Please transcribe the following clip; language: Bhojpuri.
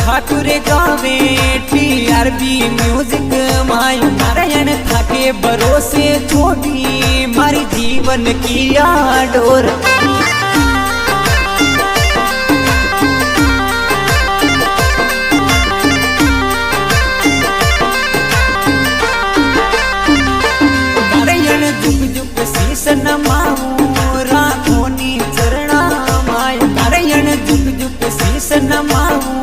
ठाकुर गावे टीआरबी म्यूजिक मायो नारायण थाके भरोसे छोड़ी मारी जीवन की डोर। नारायण जुग जुग शीश नमाऊं राखोनी चरणा मायो नारायण जुग जुग शीश नमाऊं